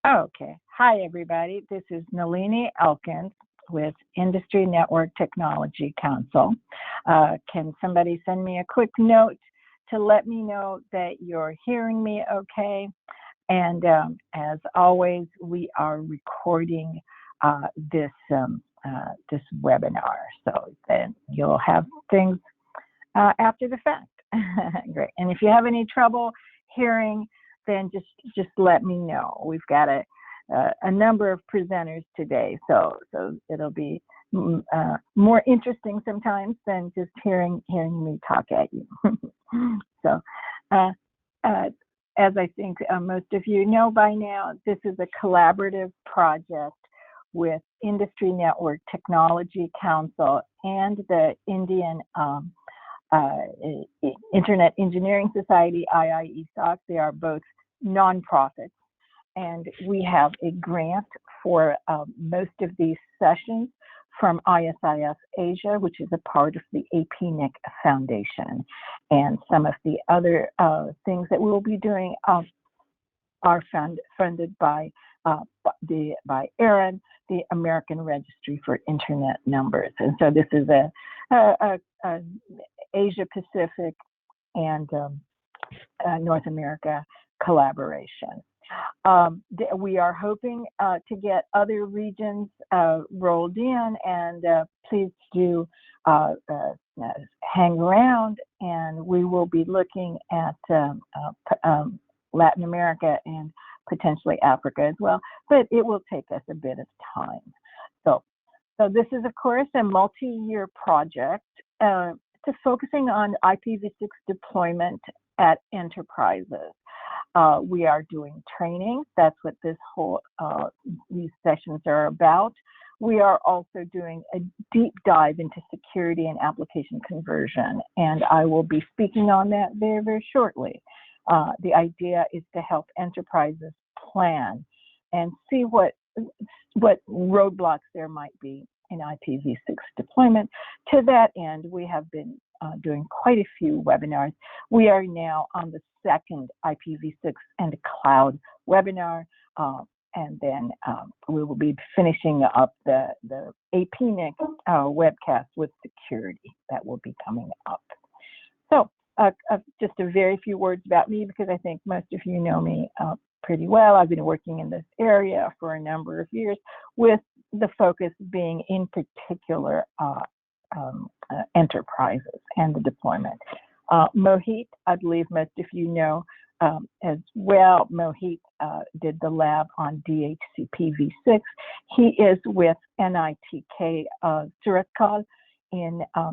Okay. Hi, everybody. This is Nalini Elkins with Industry Network Technology Council. Can somebody send me a quick note to let me know that you're hearing me okay? And as always, we are recording this webinar, so then you'll have things after the fact. Great. And if you have any trouble hearing, then just let me know. We've got a number of presenters today, so it'll be more interesting sometimes than just hearing me talk at you. So, as I think most of you know by now, this is a collaborative project with Industry Network Technology Council and the Indian Internet Engineering Society, IIESoc. They are both nonprofits, and we have a grant for most of these sessions from ISIS Asia, which is a part of the APNIC Foundation. And some of the other things that we will be doing are funded by ARIN, the American Registry for Internet Numbers. And so this is a Asia Pacific and North America collaboration. We are hoping to get other regions rolled in, and please do hang around, and we will be looking at Latin America and potentially Africa as well, but it will take us a bit of time. So this is, of course, a multi-year project to focusing on IPv6 deployment at enterprises. We are doing training. That's what this whole these sessions are about. We are also doing a deep dive into security and application conversion, and I will be speaking on that very, very shortly. The idea is to help enterprises plan and see what roadblocks there might be in IPv6 deployment. To that end, we have been doing quite a few webinars. We are now on the second IPv6 and cloud webinar, and then we will be finishing up the APNIC webcast with security that will be coming up. So just a very few words about me, because I think most of you know me pretty well. I've been working in this area for a number of years, with the focus being in particular enterprises and the deployment. Mohit, I believe most of you know as well. Mohit did the lab on DHCP-v6. He is with NITK Suratkal in a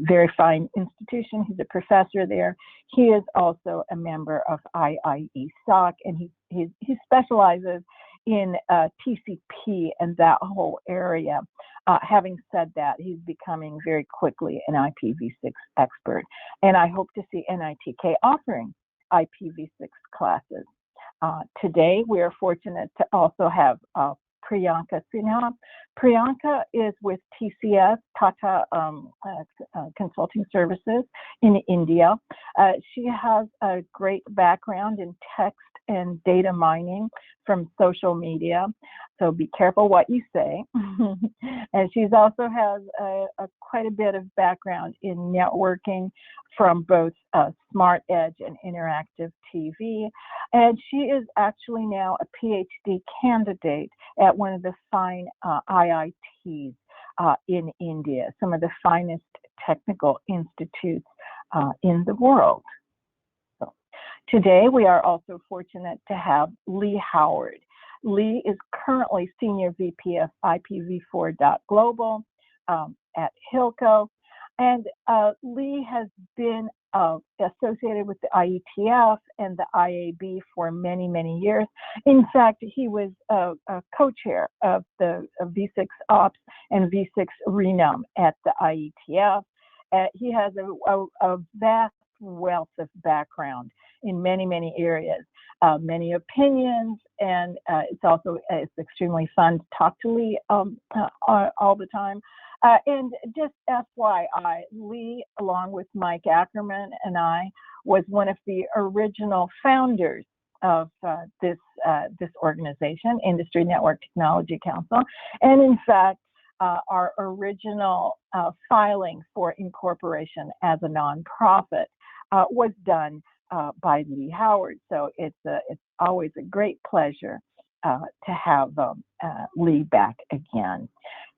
very fine institution. He's a professor there. He is also a member of IIESoc, and he specializes in TCP and that whole area. Having said that, he's becoming very quickly an IPv6 expert, and I hope to see NITK offering IPv6 classes. Today, we are fortunate to also have Priyanka Sinha. Priyanka is with TCS, Tata Consulting Services in India. She has a great background in text and data mining from social media, so be careful what you say. And she's also has quite a bit of background in networking from both Smart Edge and Interactive TV. And she is actually now a PhD candidate at one of the fine IITs in India, some of the finest technical institutes in the world. So today, we are also fortunate to have Lee Howard. Lee is currently Senior VP of IPv4.global at Hilco. And Lee has been associated with the IETF and the IAB for many, many years. In fact, he was a co-chair of the V6 Ops and V6 Renum at the IETF. He has a vast wealth of background in many, many areas, many opinions, and it's extremely fun to talk to Lee all the time. And just FYI, Lee, along with Mike Ackerman and I, was one of the original founders of this organization, Industry Network Technology Council. And in fact, our original filing for incorporation as a nonprofit was done by Lee Howard. So it's always a great pleasure to have Lee back again.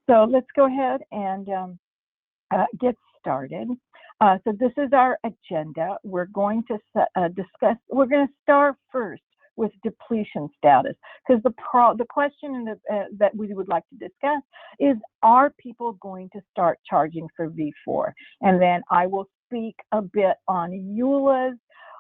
So let's go ahead and get started. So this is our agenda. We're going to we're going to start first with depletion status, because the question that we would like to discuss is, are people going to start charging for v4? And then I will speak a bit on EULAs,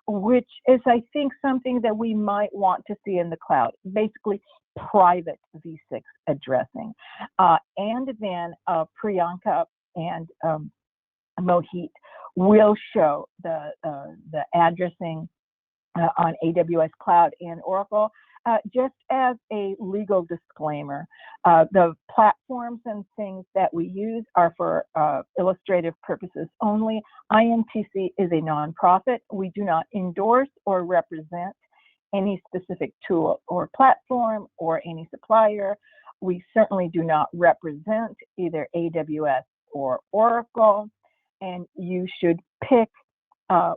which is, I think, something that we might want to see in the cloud, basically private v6 addressing. And then Priyanka and Mohit will show the addressing on AWS Cloud and Oracle. Just as a legal disclaimer, the platforms and things that we use are for illustrative purposes only. INTC is a nonprofit. We do not endorse or represent any specific tool or platform or any supplier. We certainly do not represent either AWS or Oracle, and you should pick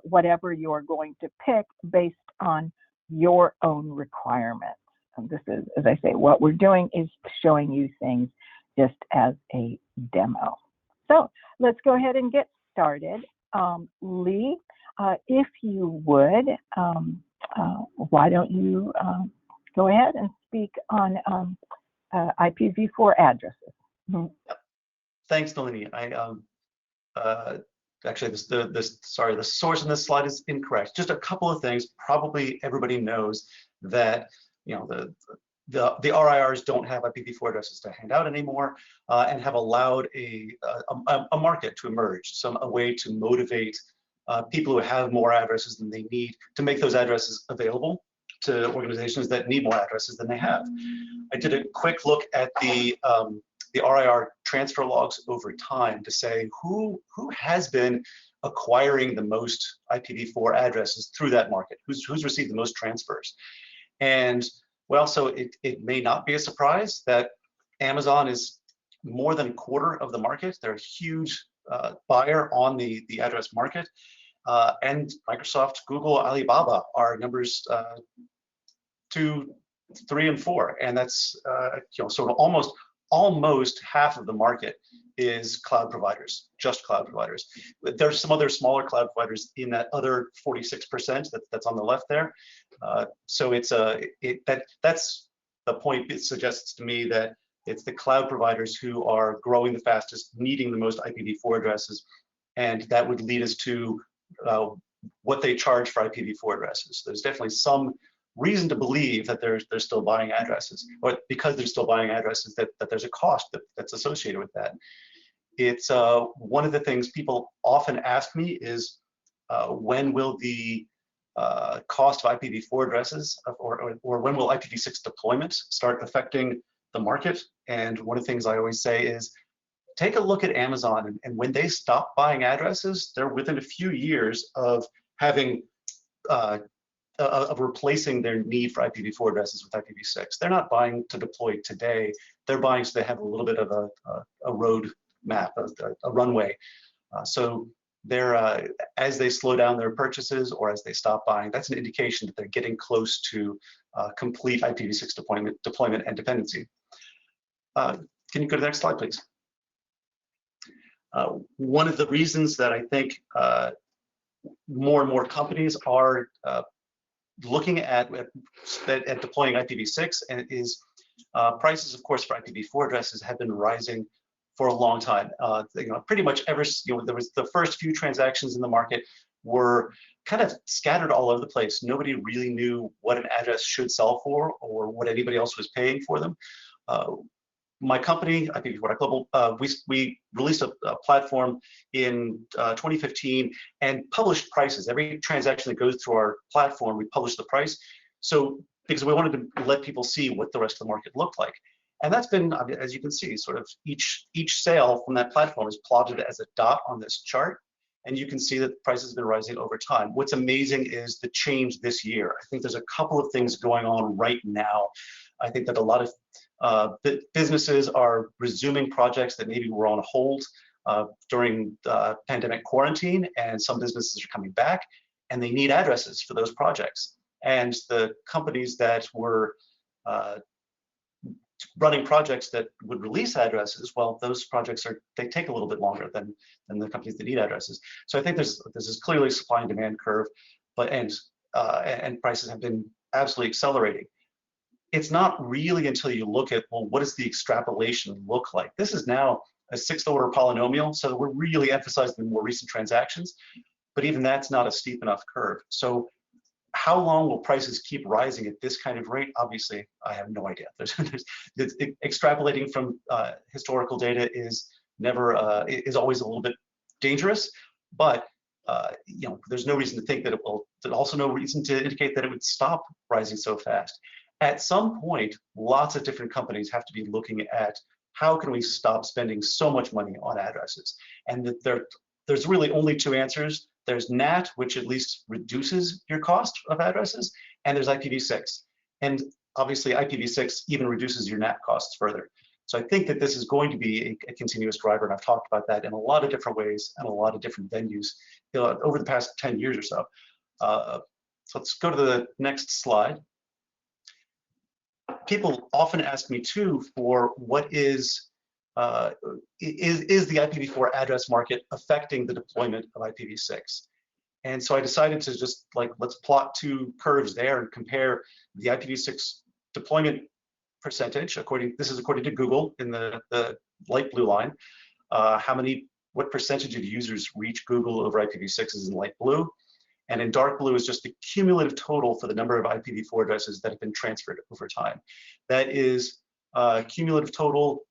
whatever you're going to pick based on your own requirements. And this is, as I say, what we're doing is showing you things just as a demo. So let's go ahead and get started. Lee, if you would, why don't you go ahead and speak on IPv4 addresses? Mm-hmm. Thanks, Nalini. Actually, the source in this slide is incorrect. Just a couple of things. Probably everybody knows that the RIRs don't have IPv4 addresses to hand out anymore, and have allowed a market to emerge, a way to motivate people who have more addresses than they need to make those addresses available to organizations that need more addresses than they have. I did a quick look at the RIR transfer logs over time to say who has been acquiring the most IPv4 addresses through that market, who's received the most transfers. And well, so it may not be a surprise that Amazon is more than a quarter of the market. They're a huge buyer on the address market, and Microsoft, Google, Alibaba are numbers 2, 3, and 4, and that's sort of almost half of the market is cloud providers, just cloud providers. There's some other smaller cloud providers in that other 46% that's on the left there. So that's the point. It suggests to me that it's the cloud providers who are growing the fastest, needing the most IPv4 addresses, and that would lead us to what they charge for IPv4 addresses. There's definitely some reason to believe that they're still buying addresses, or because they're still buying addresses, that there's a cost that's associated with that. It's one of the things people often ask me is, when will the cost of IPv4 addresses, or when will IPv6 deployment start affecting the market? And one of the things I always say is, take a look at Amazon, and when they stop buying addresses, they're within a few years of having of replacing their need for IPv4 addresses with IPv6. They're not buying to deploy today. They're buying so they have a little bit of a road map, a runway. So they're as they slow down their purchases or as they stop buying, that's an indication that they're getting close to complete IPv6 deployment and dependency. Can you go to the next slide, please? One of the reasons that I think more and more companies are looking at deploying IPv6 and is prices, of course, for IPv4 addresses have been rising for a long time. Pretty much ever, there was the first few transactions in the market were kind of scattered all over the place. Nobody really knew what an address should sell for or what anybody else was paying for them. My company, IPv4.global, we released a platform in 2015 and published prices. Every transaction that goes through our platform, we publish the price. So because we wanted to let people see what the rest of the market looked like. And that's been, as you can see, sort of each sale from that platform is plotted as a dot on this chart. And you can see that the price has been rising over time. What's amazing is the change this year. I think there's a couple of things going on right now. I think that a lot of businesses are resuming projects that maybe were on hold during pandemic quarantine, and some businesses are coming back, and they need addresses for those projects. And the companies that were running projects that would release addresses, well, those projects they take a little bit longer than the companies that need addresses. So I think this is clearly a supply and demand curve, and prices have been absolutely accelerating. It's not really until you look at, well, what does the extrapolation look like? This is now a 6th order polynomial, so we're really emphasizing the more recent transactions, but even that's not a steep enough curve. So how long will prices keep rising at this kind of rate? Obviously, I have no idea. Extrapolating from historical data is always a little bit dangerous, but there's no reason to think that it will. There's also no reason to indicate that it would stop rising so fast. At some point, lots of different companies have to be looking at how can we stop spending so much money on addresses, and that there's really only two answers. There's NAT, which at least reduces your cost of addresses, and there's IPv6. And obviously IPv6 even reduces your NAT costs further. So I think that this is going to be a continuous driver, and I've talked about that in a lot of different ways and a lot of different venues over the past 10 years or so. So let's go to the next slide. People often ask me too for what is the IPv4 address market affecting the deployment of IPv6? And so I decided to just let's plot two curves there and compare the IPv6 deployment percentage. This is according to Google in the light blue line. What percentage of users reach Google over IPv6 is in light blue. And in dark blue is just the cumulative total for the number of IPv4 addresses that have been transferred over time. That is cumulative total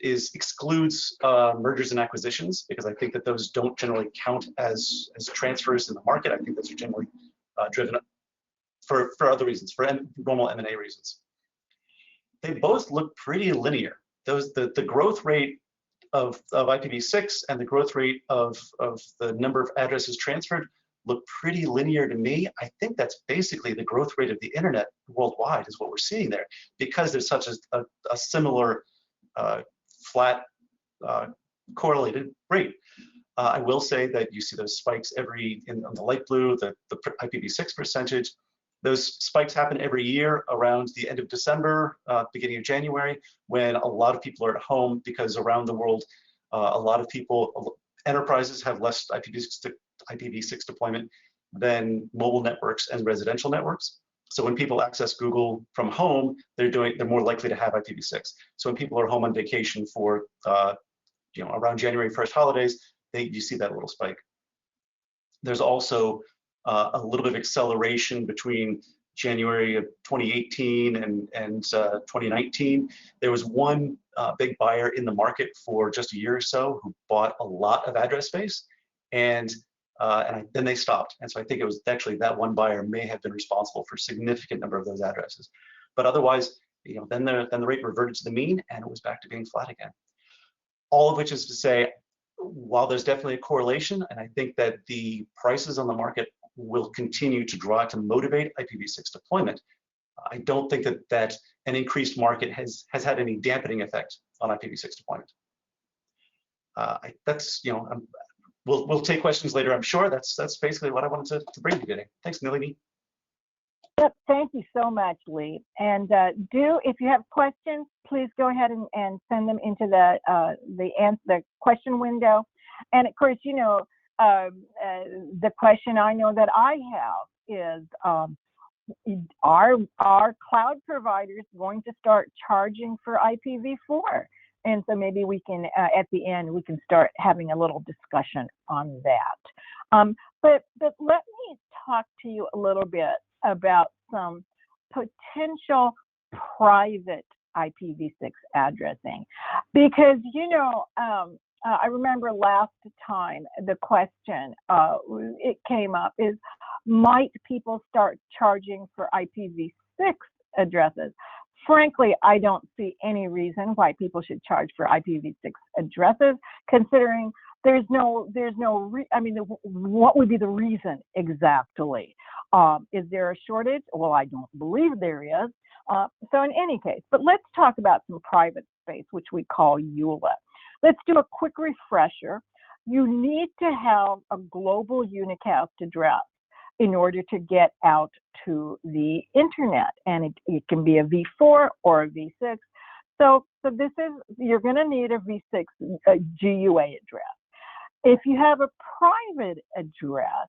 excludes mergers and acquisitions, because I think that those don't generally count as transfers in the market. I think those are generally driven for other reasons, for normal M&A reasons. They both look pretty linear. The growth rate of IPv6 and the growth rate of the number of addresses transferred look pretty linear to me. I think that's basically the growth rate of the internet worldwide is what we're seeing there, because there's such a similar flat correlated rate. I will say that you see those spikes on the light blue, the IPv6 percentage. Those spikes happen every year around the end of December, beginning of January, when a lot of people are at home, because around the world, a lot of enterprises have less IPv6 deployment than mobile networks and residential networks. So when people access Google from home, they're more likely to have IPv6. So when people are home on vacation for around January 1st holidays, you see that little spike. There's also a little bit of acceleration between January of 2018 and 2019. There was one big buyer in the market for just a year or so who bought a lot of address space, and then they stopped. And so I think it was actually that one buyer may have been responsible for a significant number of those addresses. But otherwise, then the rate reverted to the mean, and it was back to being flat again. All of which is to say, while there's definitely a correlation, and I think that the prices on the market will continue to motivate IPv6 deployment, I don't think that an increased market has had any dampening effect on IPv6 deployment. We'll take questions later, I'm sure. That's basically what I wanted to bring to you today. Thanks, Nalini. Yep, thank you so much, Lee. And if you have questions, please go ahead and send them into the question window. And of course, the question I know that I have is, are cloud providers going to start charging for IPv4? And so maybe we can, at the end, we can start having a little discussion on that. But let me talk to you a little bit about some potential private IPv6 addressing, because I remember last time the question it came up is, might people start charging for IPv6 addresses? Frankly, I don't see any reason why people should charge for IPv6 addresses, considering I mean, what would be the reason exactly? Is there a shortage? Well, I don't believe there is. So in any case, but let's talk about some private space, which we call EULA. Let's do a quick refresher. You need to have a global unicast address in order to get out to the internet, and it can be a V4 or a V6. So this is, you're going to need a V6 GUA address. If you have a private address,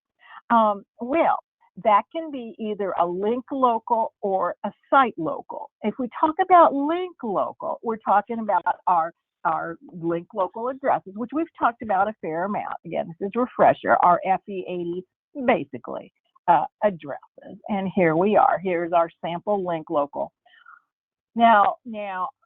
well, that can be either a link local or a site local. If we talk about link local, we're talking about our link local addresses, which we've talked about a fair amount. Again, this is a refresher, our FE80 basically addresses. And here we are. Here's our sample link local. Now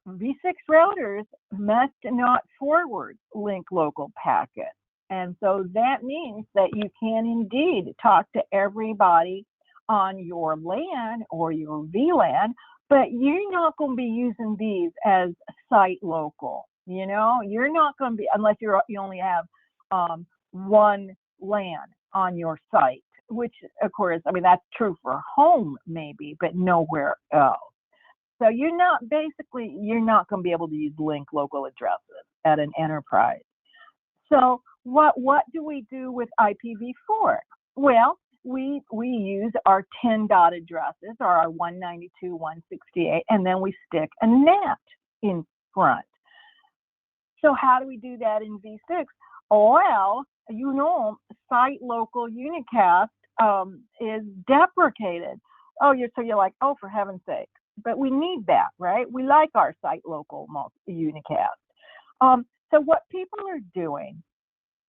V6 routers must not forward link local packets. And so that means that you can indeed talk to everybody on your LAN or your VLAN, but you're not going to be using these as site local. You know, you're not going to be, unless you only have one LAN on your site, which of course, I mean, that's true for home maybe, but nowhere else. So you're not going to be able to use link local addresses at an enterprise. So what do we do with IPv4? Well, we use our 10 dot addresses, or our 192.168, and then we stick a NAT in front. So how do we do that in V6? Well, you know, site local unicast is deprecated. So you're like, oh, for heaven's sake. But we need that, right? We like our site local unicast. So what people are doing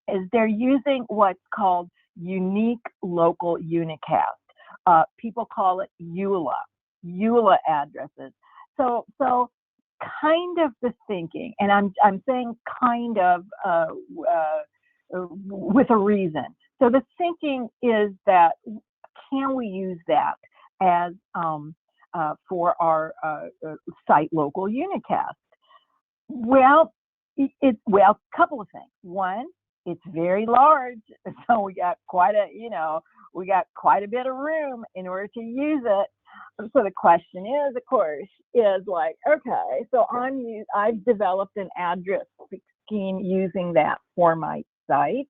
is they're using what's called unique local unicast. People call it EULA addresses. So kind of the thinking, and I'm saying kind of with a reason. So the thinking is that, can we use that as for our site local unicast? Well, a couple of things. One, it's very large, so we got quite a bit of room in order to use it. So the question is, of course, is like, okay, so I've developed an address scheme using that for my site,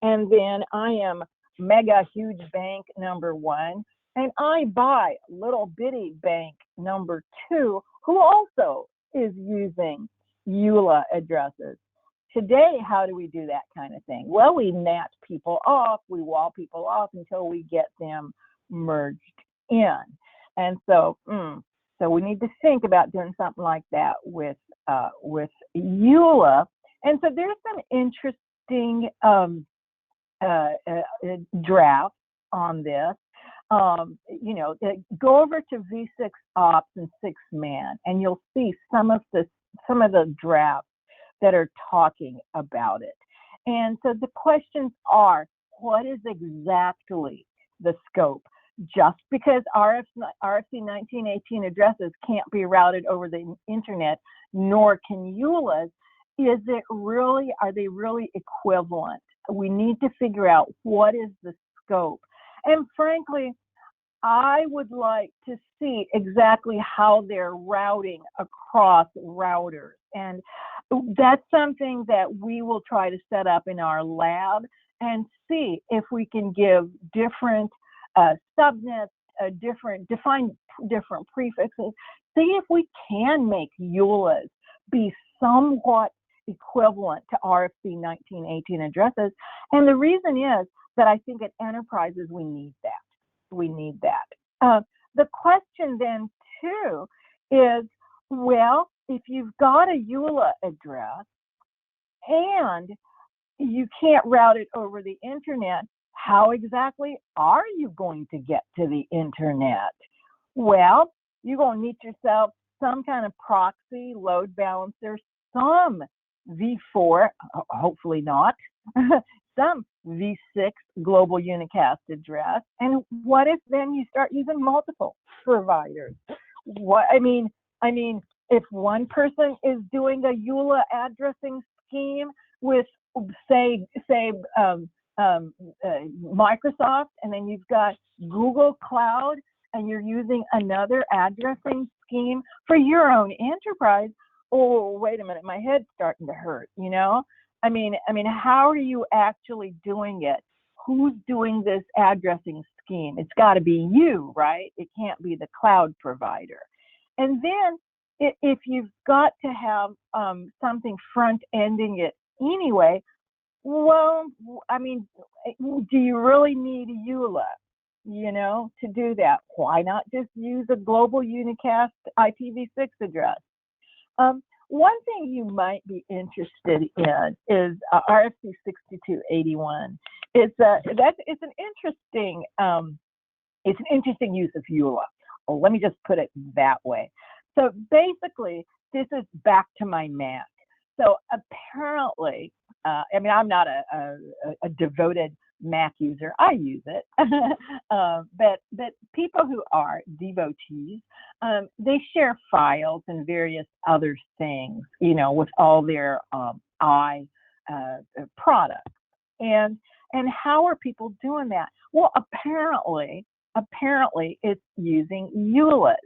and then I am mega huge bank number one, and I buy little bitty bank number two, who also is using EULA addresses. Today, how do we do that kind of thing? Well, we NAT people off, we wall people off until we get them merged in. And so we need to think about doing something like that with EULA. And so there's some interesting drafts on this. You know, go over to V6 Ops and 6man, and you'll see some of the drafts that are talking about it. And so the questions are, what is exactly the scope? Just because RFC 1918 addresses can't be routed over the internet, nor can EULAs, are they really equivalent? We need to figure out what is the scope. And frankly, I would like to see exactly how they're routing across routers. And that's something that we will try to set up in our lab and see if we can give different subnets, define different prefixes, see if we can make EULAs be somewhat equivalent to RFC 1918 addresses. And the reason is that I think at enterprises we need that. We need that. The question then too is, well, if you've got a EULA address and you can't route it over the internet, how exactly are you going to get to the internet? Well, you're going to need yourself some kind of proxy, load balancer, some V4, hopefully not, some V6 global unicast address. And what if then you start using multiple providers? I mean, if one person is doing a EULA addressing scheme with say Microsoft, and then you've got Google Cloud, and you're using another addressing scheme for your own enterprise. Oh, wait a minute, my head's starting to hurt, you know? I mean, how are you actually doing it? Who's doing this addressing scheme? It's got to be you, right? It can't be the cloud provider. And then if you've got to have something front-ending it anyway, well, I mean, do you really need EULA, you know, to do that? Why not just use a global unicast IPv6 address? One thing you might be interested in is RFC 6281. It's an interesting use of EULA. Well, let me just put it that way. So basically, this is back to my Mac. So apparently, I mean, I'm not a devoted Mac user. I use it, but people who are devotees, they share files and various other things, you know, with all their products. And how are people doing that? Well, apparently it's using EULAs.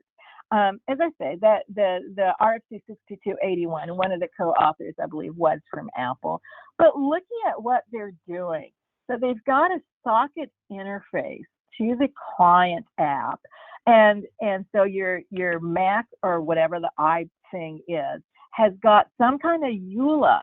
As I say, that the RFC 6281, one of the co-authors, I believe, was from Apple. But looking at what they're doing, so they've got a socket interface to the client app, and so your Mac or whatever the I thing is has got some kind of EULA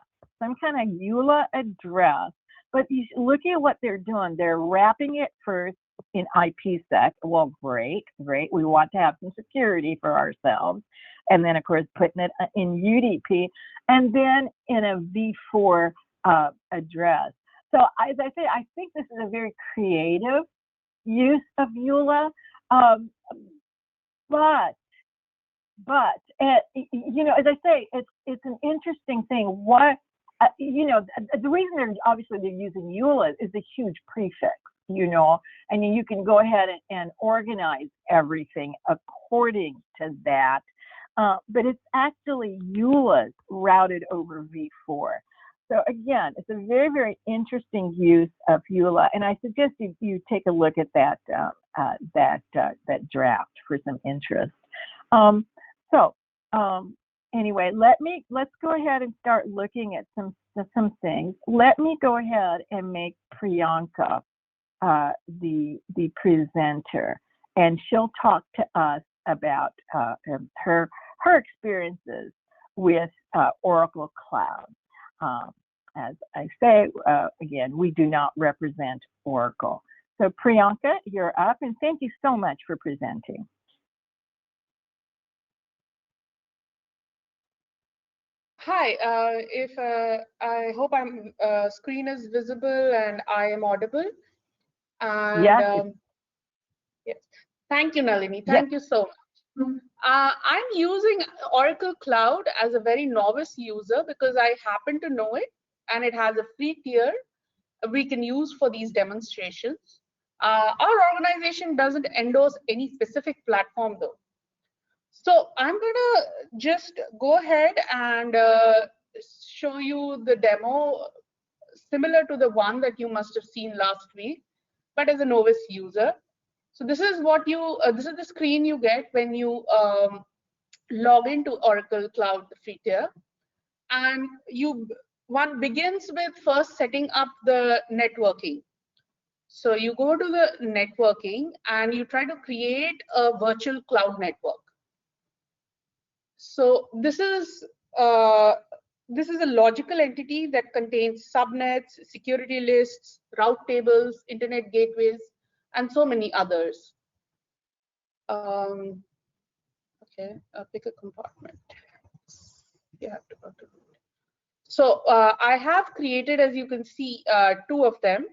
address. But looking at what they're doing, they're wrapping it first in IPsec. Well, great. We want to have some security for ourselves. And then, of course, putting it in UDP, and then in a v4 address. So as I say, I think this is a very creative use of EULA. But you know, as I say, it's an interesting thing. What you know, the reason they're using EULA is a huge prefix, you know, and you can go ahead and organize everything according to that. But it's actually EULAs routed over v4. So again, it's a very, very interesting use of EULA, and I suggest you take a look at that draft for some interest. Anyway, let's go ahead and start looking at some things. Let me go ahead and make Priyanka the presenter, and she'll talk to us about her experiences with Oracle Cloud. As I say, again, we do not represent Oracle. So Priyanka, you're up, and thank you so much for presenting. Hi, I hope I'm screen is visible and I am audible. And, yes. Yes. Thank you, Nalini. Thank you so much. I'm using Oracle Cloud as a very novice user because I happen to know it, and it has a free tier we can use for these demonstrations. Our organization doesn't endorse any specific platform though. So I'm gonna just go ahead and show you the demo similar to the one that you must have seen last week, but as a novice user. So this is what this is the screen you get when you log into Oracle Cloud free tier, and one begins with first setting up the networking. So you go to the networking and you try to create a virtual cloud network. So this is a logical entity that contains subnets, security lists, route tables, internet gateways, and so many others. Okay, pick a compartment. You have to go to. So I have created, as you can see, 2 of them.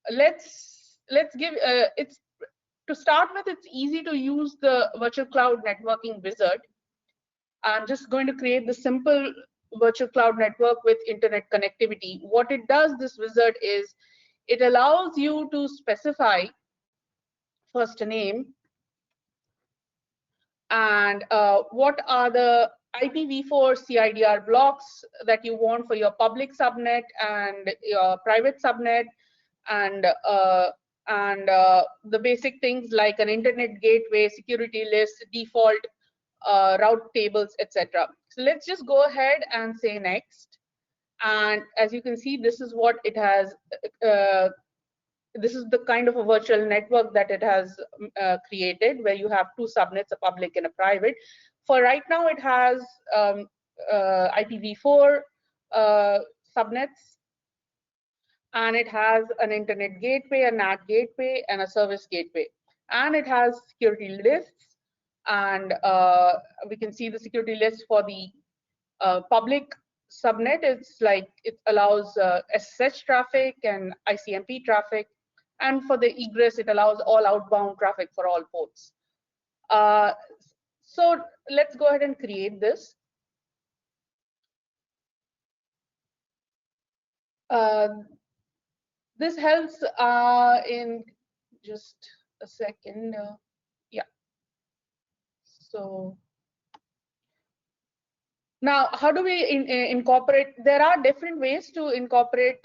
Let's give it's. To start with, it's easy to use the virtual cloud networking wizard. I'm just going to create the simple virtual cloud network with internet connectivity. What it does, this wizard, is it allows you to specify first a name and what are the IPv4 CIDR blocks that you want for your public subnet and your private subnet, and the basic things like an internet gateway, security list, default route tables, etc. So let's just go ahead and say next. And as you can see, this is what it has. This is the kind of a virtual network that it has created, where you have two subnets, a public and a private. For right now, it has IPv4 subnets, and it has an internet gateway, a NAT gateway, and a service gateway. And it has security lists, and we can see the security list for the public subnet. It's like it allows SSH traffic and ICMP traffic, and for the egress, it allows all outbound traffic for all ports. So let's go ahead and create this. This helps in just a second. Yeah. So now, how do we incorporate? There are different ways to incorporate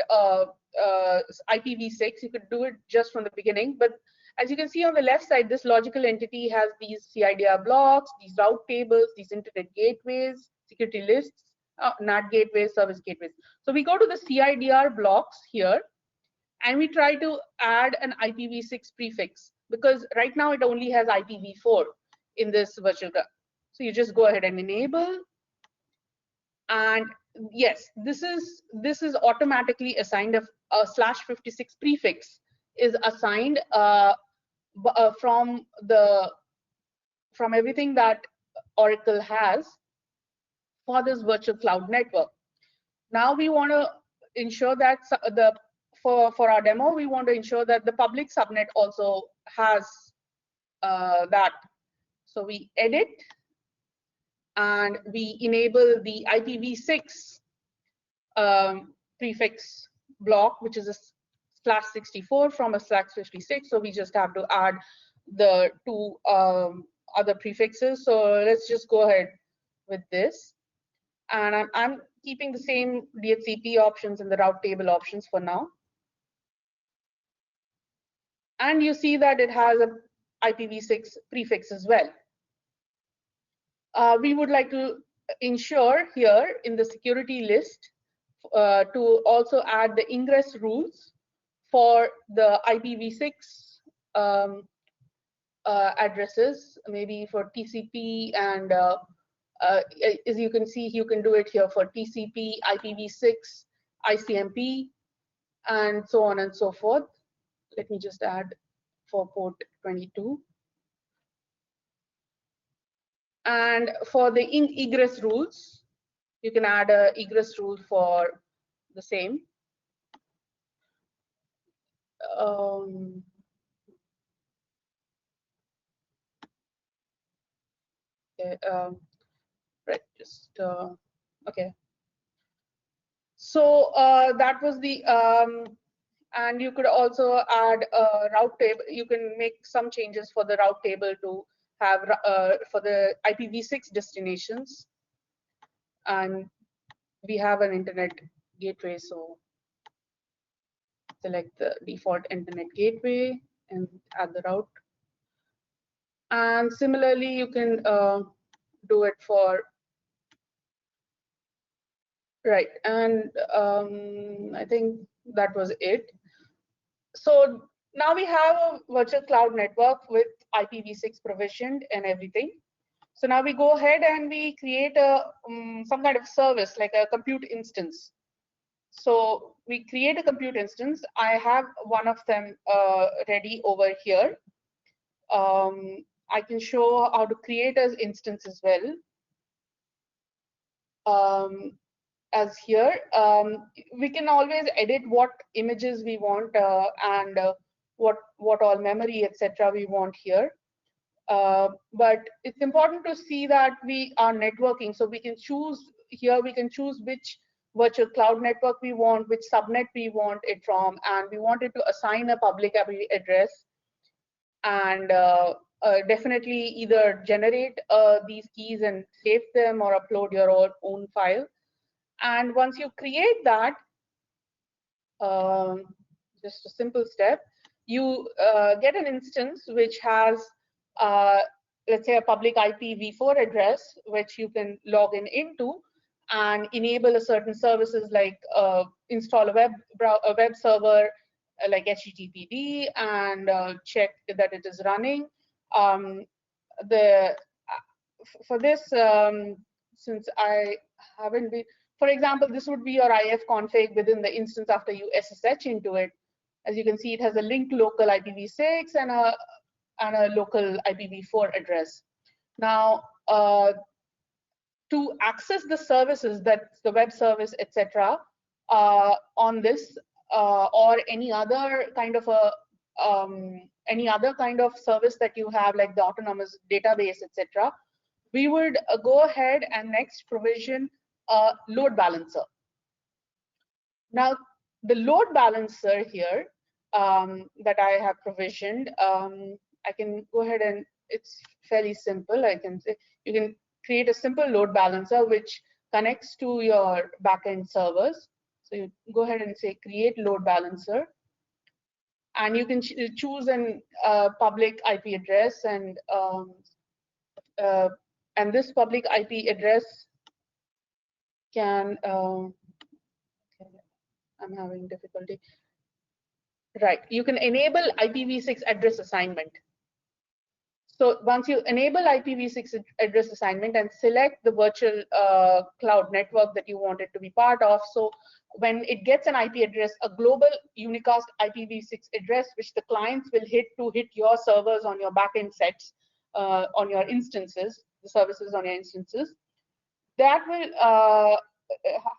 IPv6. You could do it just from the beginning, but as you can see on the left side, this logical entity has these CIDR blocks, these route tables, these internet gateways, security lists, NAT gateways, service gateways. So we go to the CIDR blocks here, and we try to add an IPv6 prefix, because right now it only has IPv4 in this virtual graph. So you just go ahead and enable. And yes, this is automatically assigned. A /56 prefix is assigned from everything that Oracle has for this virtual cloud network. Now we want to ensure that for our demo, we want to ensure that the public subnet also has that. So we edit, and we enable the IPv6 prefix block, which is a /64 from a /56. So we just have to add the two other prefixes. So let's just go ahead with this. And I'm keeping the same DHCP options and the route table options for now. And you see that it has a IPv6 prefix as well. We would like to ensure here in the security list to also add the ingress rules for the IPv6 addresses, maybe for TCP, and as you can see, you can do it here for TCP, IPv6, ICMP, and so on and so forth. Let me just add for port 22. And for the egress rules, you can add a egress rule for the same. Okay, right, just okay. So that was the and you could also add a route table. You can make some changes for the route table to have for the IPv6 destinations, and we have an internet gateway, so select the default internet gateway and add the route. And similarly, you can do it for right. And I think that was it. So now we have a virtual cloud network with IPv6 provisioned and everything. So now we go ahead and we create a some kind of service, like a compute instance. So we create a compute instance. I have one of them ready over here. I can show how to create an instance as well. As here, we can always edit what images we want and what all memory, etc. we want here. But it's important to see that we are networking, so we can choose here. We can choose which virtual cloud network we want, which subnet we want it from, and we want it to assign a public IP address. And definitely either generate these keys and save them or upload your own file. And once you create that, just a simple step, you get an instance which has, let's say, a public IPv4 address, which you can log into and enable a certain services like install a web server like HTTPD and check that it is running. For this, since I haven't been, for example, this would be your IF config within the instance after you SSH into it. As you can see, it has a linked local IPv6 and a local IPv4 address. Now, to access the services, that's the web service, etc., on this or any other kind of service that you have, like the autonomous database, etc., we would go ahead and next provision a load balancer. Now, the load balancer here that I have provisioned, I can go ahead and it's fairly simple. I can say you can create a simple load balancer which connects to your backend servers. So you go ahead and say create load balancer, and you can choose an public IP address, and this public IP address can I'm having difficulty. Right, you can enable IPv6 address assignment. So once you enable IPv6 address assignment and select the virtual cloud network that you want it to be part of, so when it gets an IP address, a global unicast IPv6 address, which the clients will hit to hit your servers on your backend sets, on your instances, the services on your instances, that will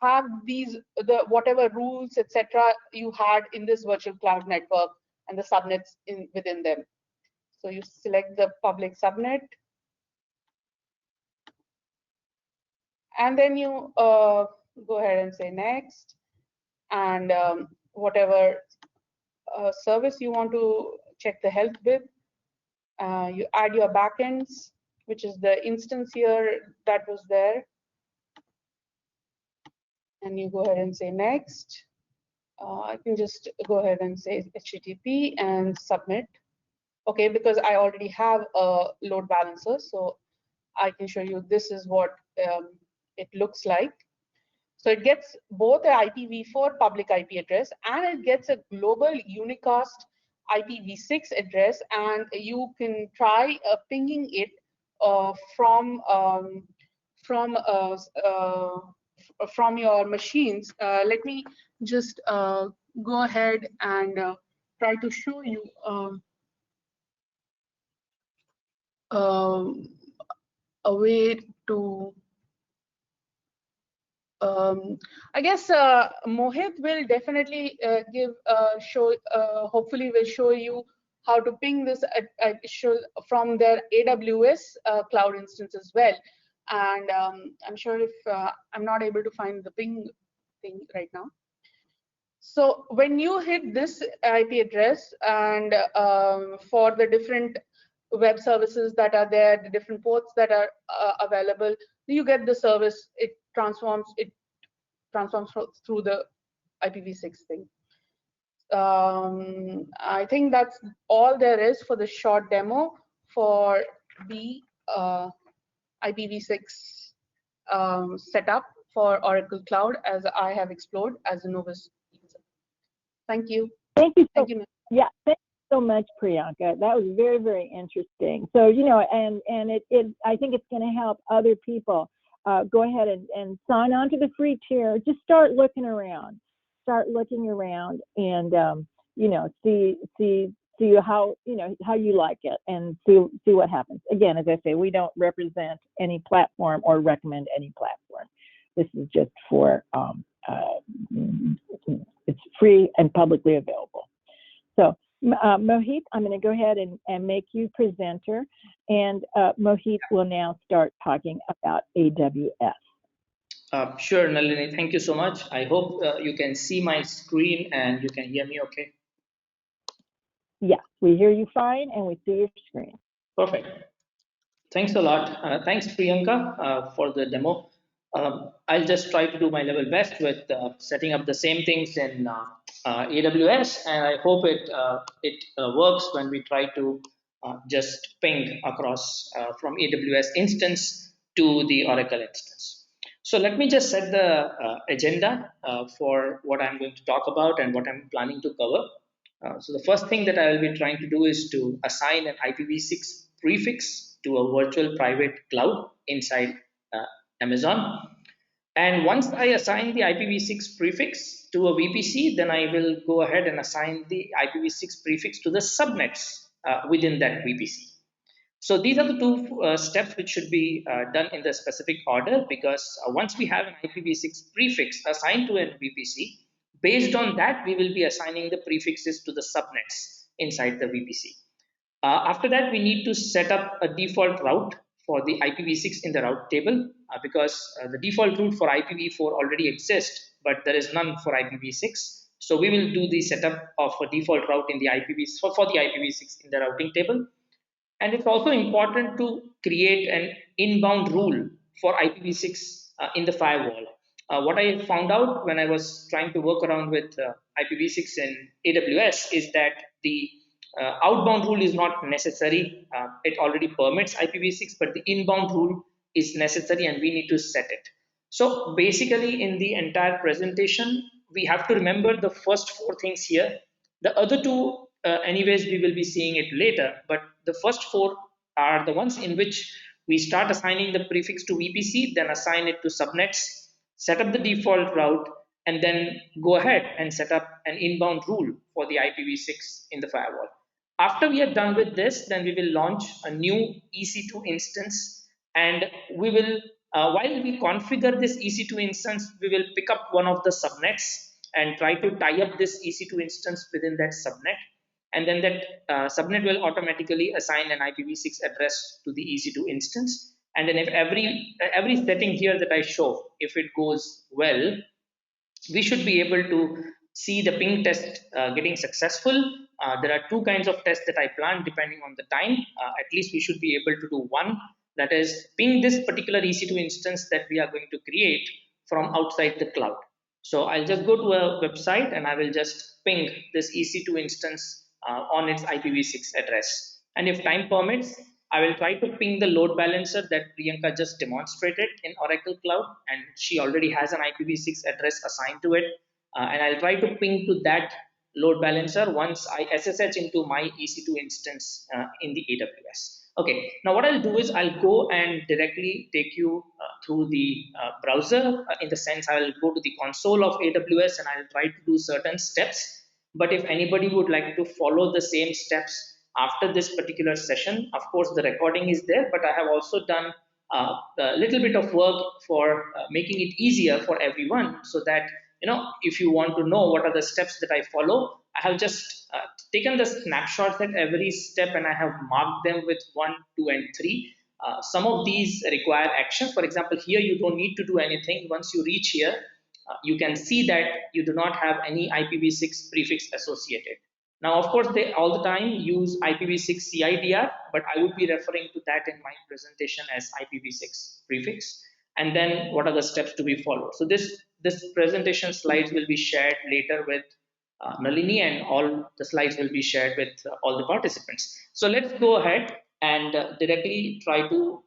have the whatever rules, etc., you had in this virtual cloud network and the subnets within them. So you select the public subnet, and then you go ahead and say next, and whatever service you want to check the health with, you add your backends, which is the instance here that was there, and you go ahead and say next. I can just go ahead and say HTTP and submit. Okay, because I already have a load balancer, so I can show you this is what it looks like. So it gets both an IPv4 public IP address and it gets a global unicast IPv6 address, and you can try pinging it from your machines. Let me just go ahead and try to show you a way to I guess Mohit will definitely hopefully will show you how to ping this from their AWS cloud instance as well. And I'm sure if I'm not able to find the ping thing right now. So when you hit this IP address, and for the different web services that are there, the different ports that are available, you get the service. It transforms through the IPv6 thing. I think that's all there is for the short demo for the IPv6 setup for Oracle Cloud, as I have explored as a novice user. Thank you. Thank you. Thank you. Yeah, thank you so much, Priyanka. That was very, very interesting. So, you know, and I think it's going to help other people. Go ahead and sign on to the free tier. Just start looking around. And you know, see how, you know, how you like it, and see what happens. Again, as I say, we don't represent any platform or recommend any platform. This is just for it's free and publicly available. So Mohit, I'm going to go ahead and make you presenter, and Mohit will now start talking about AWS. Sure, Nalini, thank you so much. I hope you can see my screen and you can hear me okay. Yeah, we hear you fine and we see your screen. Perfect. Thanks a lot. Thanks, Priyanka, for the demo. I'll just try to do my level best with setting up the same things in AWS, and I hope it works when we try to just ping across from AWS instance to the Oracle instance. So let me just set the agenda for what I'm going to talk about and what I'm planning to cover. So the first thing that I will be trying to do is to assign an IPv6 prefix to a virtual private cloud inside Amazon. And once I assign the IPv6 prefix to a VPC, then I will go ahead and assign the IPv6 prefix to the subnets within that VPC. So these are the two steps which should be done in the specific order, because once we have an IPv6 prefix assigned to a VPC, based on that, we will be assigning the prefixes to the subnets inside the VPC. After that, we need to set up a default route for the IPv6 in the route table, because the default route for IPv4 already exists, but there is none for IPv6. So we will do the setup of a default route in the IPv6 for the IPv6 in the routing table. And it's also important to create an inbound rule for IPv6 in the firewall. What I found out when I was trying to work around with IPv6 in AWS is that the outbound rule is not necessary. It already permits IPv6, but the inbound rule is necessary and we need to set it. So basically in the entire presentation, we have to remember the first four things here. The other two, anyways, we will be seeing it later, but the first four are the ones in which we start assigning the prefix to VPC, then assign it to subnets, set up the default route, and then go ahead and set up an inbound rule for the IPv6 in the firewall. After we are done with this, then we will launch a new EC2 instance, and we will, while we configure this EC2 instance, we will pick up one of the subnets and try to tie up this EC2 instance within that subnet. And then that subnet will automatically assign an IPv6 address to the EC2 instance. And then if every setting here that I show, if it goes well, we should be able to see the ping test getting successful. There are two kinds of tests that I plan depending on the time. At least we should be able to do one, that is ping this particular EC2 instance that we are going to create from outside the cloud. So I'll just go to a website and I will just ping this EC2 instance on its IPv6 address. And if time permits, I will try to ping the load balancer that Priyanka just demonstrated in Oracle Cloud, and she already has an IPv6 address assigned to it. And I'll try to ping to that load balancer once I SSH into my EC2 instance in the AWS. Okay, now what I'll do is I'll go and directly take you through the browser. In the sense, I'll go to the console of AWS and I'll try to do certain steps. But if anybody would like to follow the same steps after this particular session, of course, the recording is there, but I have also done a little bit of work for making it easier for everyone, so that, if you want to know what are the steps that I follow, I have just taken the snapshots at every step and I have marked them with 1, 2, and 3. Some of these require action. For example, here you don't need to do anything. Once you reach here, you can see that you do not have any IPv6 prefix associated. Now, of course, they all the time use IPv6 CIDR, but I would be referring to that in my presentation as IPv6 prefix. And then what are the steps to be followed? So this presentation slides will be shared later with Nalini, and all the slides will be shared with all the participants. So let's go ahead and directly try to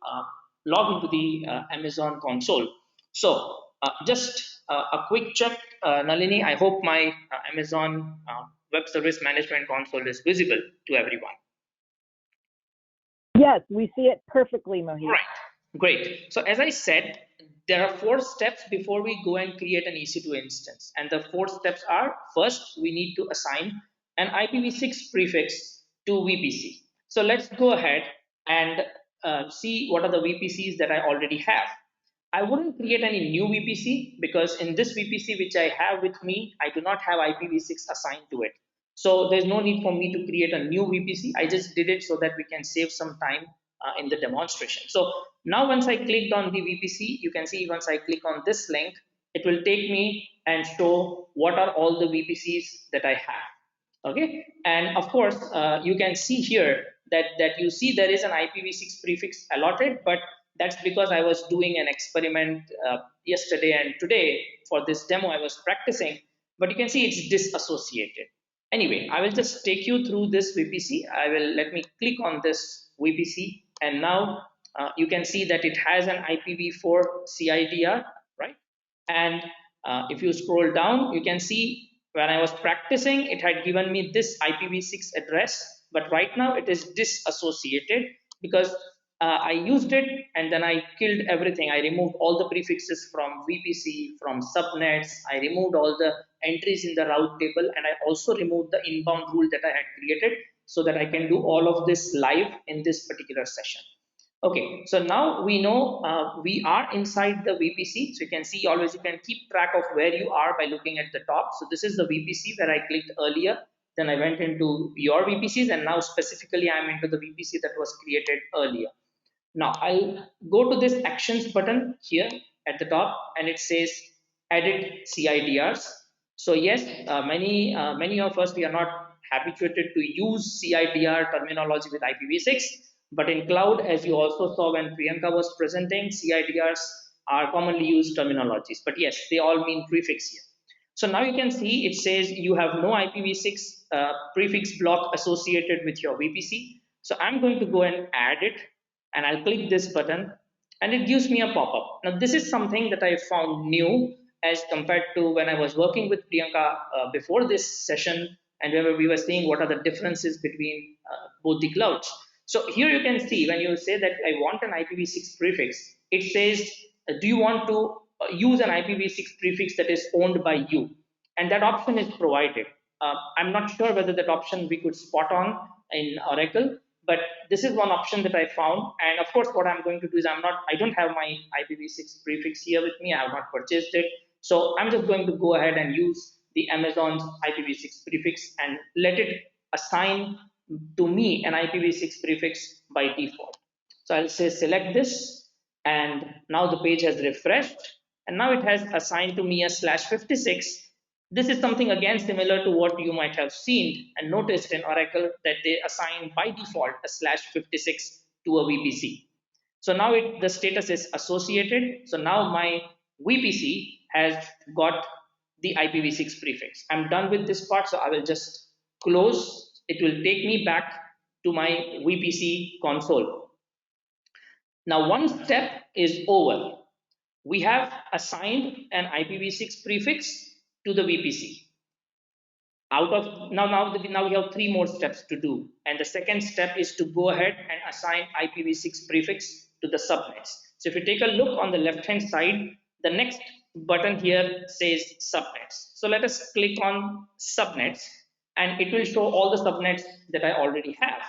log into the Amazon console. So just a quick check, Nalini, I hope my Amazon Web Service Management console is visible to everyone. Yes, we see it perfectly, Mohit. Right, great. So as I said, there are 4 steps before we go and create an EC2 instance. And the 4 steps are, first, we need to assign an IPv6 prefix to VPC. So let's go ahead and see what are the VPCs that I already have. I wouldn't create any new VPC because in this VPC which I have with me, I do not have IPv6 assigned to it. So there's no need for me to create a new VPC. I just did it so that we can save some time in the demonstration. So now once I clicked on the VPC, you can see once I click on this link, it will take me and show what are all the VPCs that I have. Okay, and of course, you can see here that you see there is an IPv6 prefix allotted, but that's because I was doing an experiment yesterday and today for this demo I was practicing, but you can see it's disassociated. Anyway, I will just take you through this VPC. Let me click on this VPC, and now you can see that it has an IPv4 CIDR, right? And if you scroll down, you can see when I was practicing, it had given me this IPv6 address, but right now it is disassociated because I used it and then I killed everything. I removed all the prefixes from VPC, from subnets. I removed all the entries in the route table, and I also removed the inbound rule that I had created so that I can do all of this live in this particular session. Okay, so now we know we are inside the VPC. So you can see always, you can keep track of where you are by looking at the top. So this is the VPC where I clicked earlier. Then I went into your VPCs, and now specifically I'm into the VPC that was created earlier. Now I'll go to this actions button here at the top, and it says edit CIDRs. So yes, many of us, we are not habituated to use CIDR terminology with IPv6, but in cloud, as you also saw when Priyanka was presenting, CIDRs are commonly used terminologies, but yes, they all mean prefix here. So now you can see it says you have no IPv6 prefix block associated with your VPC. So I'm going to go and add it, and I'll click this button, and it gives me a pop-up. Now this is something that I found new as compared to when I was working with Priyanka before this session, and where we were seeing what are the differences between both the clouds. So here you can see when you say that I want an IPv6 prefix, it says, do you want to use an IPv6 prefix that is owned by you? And that option is provided. I'm not sure whether that option we could spot on in Oracle, but this is one option that I found. And of course, what I'm going to do is I don't have my IPv6 prefix here with me. I have not purchased it. So I'm just going to go ahead and use the Amazon's IPv6 prefix and let it assign to me an IPv6 prefix by default. So I'll say select this, and now the page has refreshed, and now it has assigned to me a /56. This is something again similar to what you might have seen and noticed in Oracle, that they assign by default a /56 to a VPC. So now the status is associated. So now my VPC has got the IPv6 prefix. I'm done with this part, so I will just close. It will take me back to my VPC console. Now one step is over. We have assigned an IPv6 prefix to the VPC. Now we have 3 more steps to do, and the second step is to go ahead and assign IPv6 prefix to the subnets. So if you take a look on the left hand side, the next button here says subnets. So let us click on subnets, and it will show all the subnets that I already have.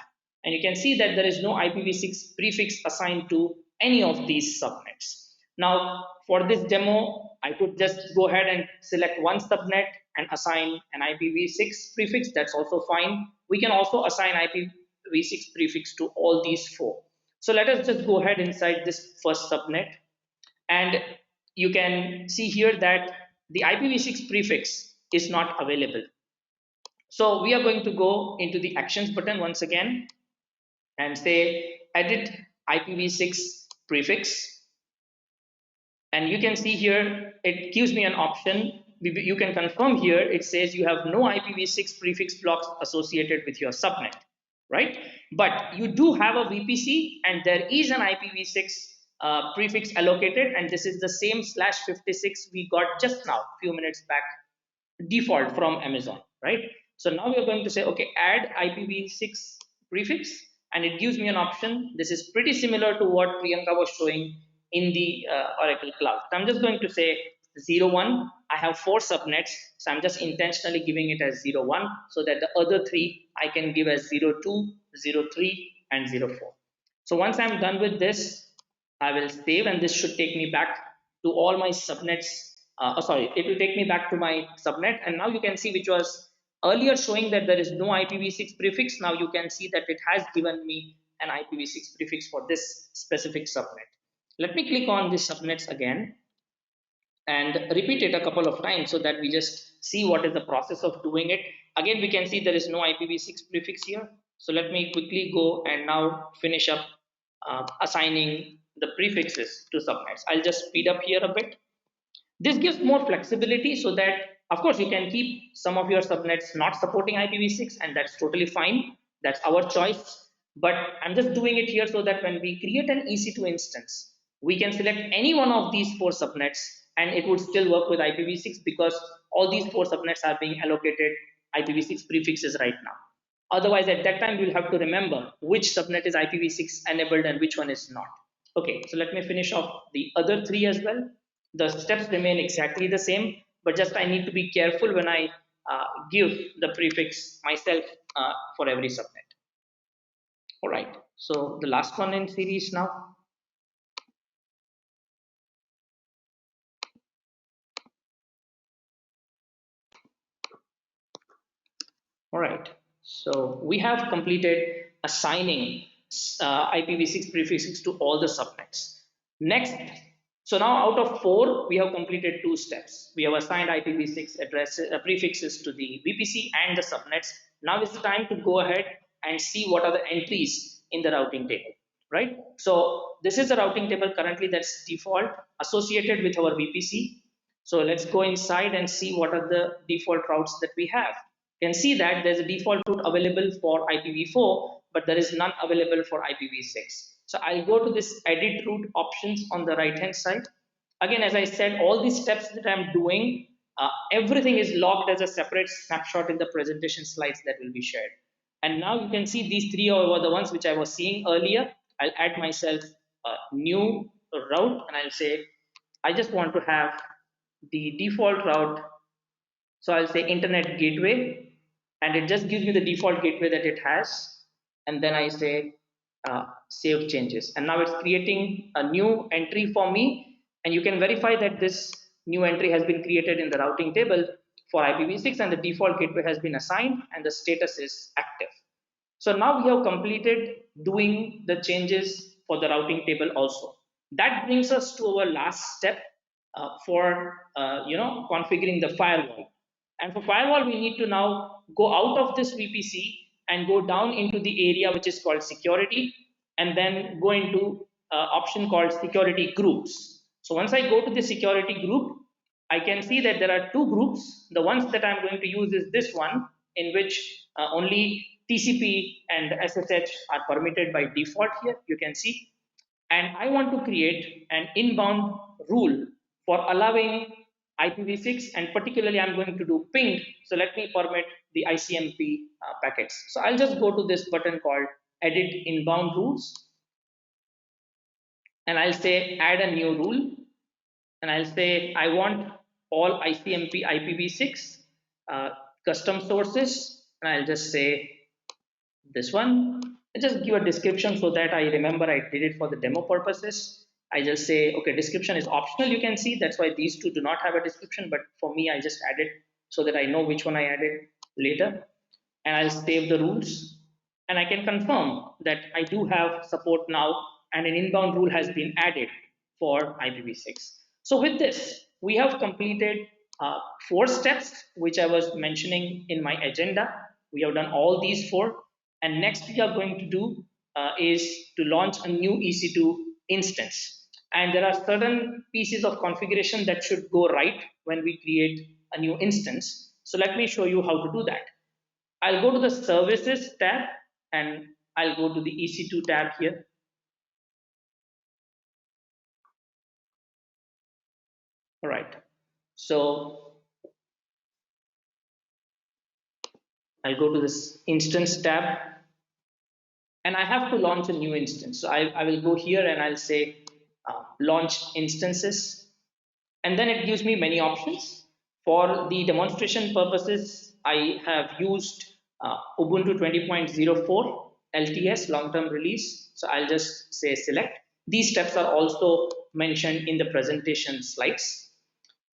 And you can see that there is no IPv6 prefix assigned to any of these subnets. Now, for this demo, I could just go ahead and select one subnet and assign an IPv6 prefix. That's also fine. We can also assign IPv6 prefix to all these 4. So let us just go ahead inside this first subnet, and you can see here that the IPv6 prefix is not available. So we are going to go into the actions button once again and say edit IPv6 prefix. And you can see here, it gives me an option. You can confirm here, it says you have no IPv6 prefix blocks associated with your subnet, right? But you do have a VPC, and there is an IPv6 prefix allocated, and this is the same /56 we got just now, a few minutes back, default from Amazon, right? So now we are going to say, okay, add IPv6 prefix, and it gives me an option. This is pretty similar to what Priyanka was showing in the Oracle Cloud. So I'm just going to say 01. I have 4 subnets, so I'm just intentionally giving it as 01, so that the other 3 I can give as 02, 03, and 04. So once I'm done with this, I will save, and this should take me back to all my subnets. It will take me back to my subnet, and now you can see, which was earlier showing that there is no IPv6 prefix. Now you can see that it has given me an IPv6 prefix for this specific subnet. Let me click on the subnets again and repeat it a couple of times so that we just see what is the process of doing it. Again, we can see there is no IPv6 prefix here. So let me quickly go and now finish up assigning the prefixes to subnets. I'll just speed up here a bit. This gives more flexibility so that, of course, you can keep some of your subnets not supporting IPv6, and that's totally fine. That's our choice. But I'm just doing it here so that when we create an EC2 instance, we can select any one of these 4 subnets and it would still work with IPv6 because all these 4 subnets are being allocated IPv6 prefixes right now. Otherwise, at that time, you'll have to remember which subnet is IPv6 enabled and which one is not. Okay, so let me finish off the other 3 as well. The steps remain exactly the same, but just I need to be careful when I give the prefix myself for every subnet. All right, so the last one in series now. All right, so we have completed assigning IPv6 prefixes to all the subnets. Next, so now out of 4, we have completed 2 steps. We have assigned IPv6 prefixes to the VPC and the subnets. Now is the time to go ahead and see what are the entries in the routing table, right? So this is the routing table currently that's default associated with our VPC. So let's go inside and see what are the default routes that we have. You can see that there's a default route available for IPv4, but there is none available for IPv6. So I'll go to this edit route options on the right hand side. Again, as I said, all these steps that I'm doing, everything is logged as a separate snapshot in the presentation slides that will be shared. And now you can see these 3 are the ones which I was seeing earlier. I'll add myself a new route and I'll say, I just want to have the default route. So I'll say internet gateway, and it just gives me the default gateway that it has. And then I say save changes. And now it's creating a new entry for me. And you can verify that this new entry has been created in the routing table for IPv6 and the default gateway has been assigned and the status is active. So now we have completed doing the changes for the routing table also. That brings us to our last step for configuring the firewall. And for firewall, we need to now go out of this VPC and go down into the area which is called security, and then go into option called security groups. So once I go to the security group, I can see that there are 2 groups. The ones that I'm going to use is this one, in which only TCP and SSH are permitted by default here, you can see. And I want to create an inbound rule for allowing IPv6, and particularly I'm going to do ping. So let me permit the ICMP packets. So I'll just go to this button called edit inbound rules. And I'll say add a new rule. And I'll say I want all ICMP IPv6 custom sources. And I'll just say this one. I just give a description so that I remember I did it for the demo purposes. I just say, okay, description is optional. You can see that's why these 2 do not have a description, but for me, I just added so that I know which one I added later. And I'll save the rules. And I can confirm that I do have support now and an inbound rule has been added for IPv6. So with this, we have completed 4 steps, which I was mentioning in my agenda. We have done all these 4. And next we are going to do is to launch a new EC2 instance. And there are certain pieces of configuration that should go right when we create a new instance. So let me show you how to do that. I'll go to the services tab and I'll go to the EC2 tab here. All right. So I'll go to this instance tab and I have to launch a new instance. So I will go here and I'll say launch instances, and then it gives me many options. For the demonstration purposes, I have used Ubuntu 20.04 LTS long-term release. So I'll just say select. These steps are also mentioned in the presentation slides.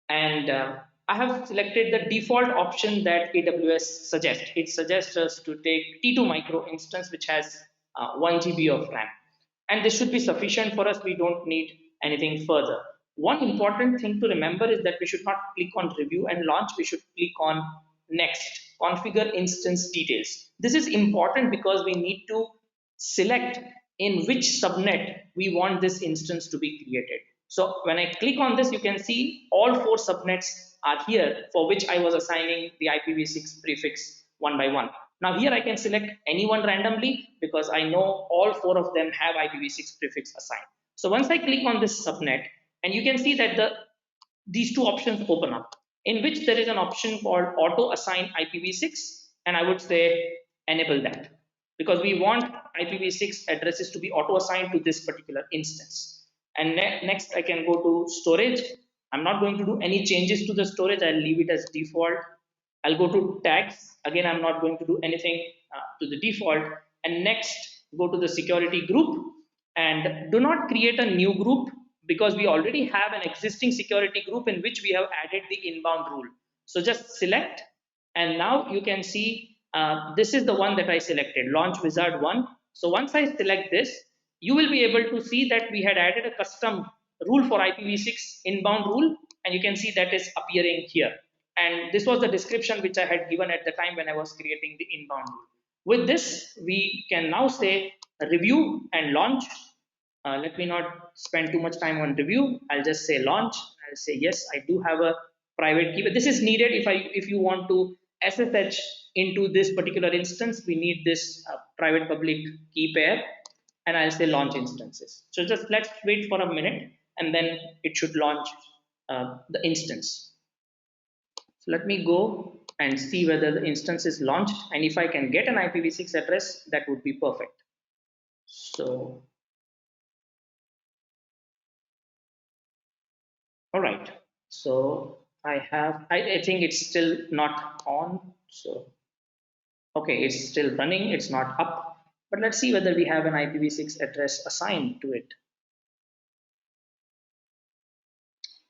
And I have selected the default option that AWS suggests. It suggests us to take T2 micro instance, which has 1 GB of RAM. And this should be sufficient for us. We don't need anything further. One important thing to remember is that we should not click on review and launch. We should click on next configure instance details. This is important because we need to select in which subnet we want this instance to be created. So when I click on this, you can see all 4 subnets are here for which I was assigning the IPv6 prefix one by one. Now here I can select anyone randomly because I know all 4 of them have IPv6 prefix assigned. So once I click on this subnet, and you can see that these 2 options open up, in which there is an option called auto assign IPv6, and I would say enable that because we want IPv6 addresses to be auto assigned to this particular instance. And next I can go to storage. I'm not going to do any changes to the storage. I'll leave it as default. I'll go to tags. Again, I'm not going to do anything to the default. And next, go to the security group and do not create a new group because we already have an existing security group in which we have added the inbound rule. So just select, and now you can see this is the one that I selected, launch wizard 1. So once I select this, you will be able to see that we had added a custom rule for IPv6 inbound rule, and you can see that is appearing here. And this was the description which I had given at the time when I was creating the inbound rule. With this, we can now say review and launch. Let me not spend too much time on review. I'll just say launch. I'll say yes, I do have a private key, but this is needed if you want to SSH into this particular instance. We need this private public key pair, and I'll say launch instances. So just let's wait for a minute, and then it should launch the instance. So let me go and see whether the instance is launched, and if I can get an IPv6 address, that would be perfect. So all right, so I think it's still not on. So okay, it's still running, it's not up, but let's see whether we have an IPv6 address assigned to it.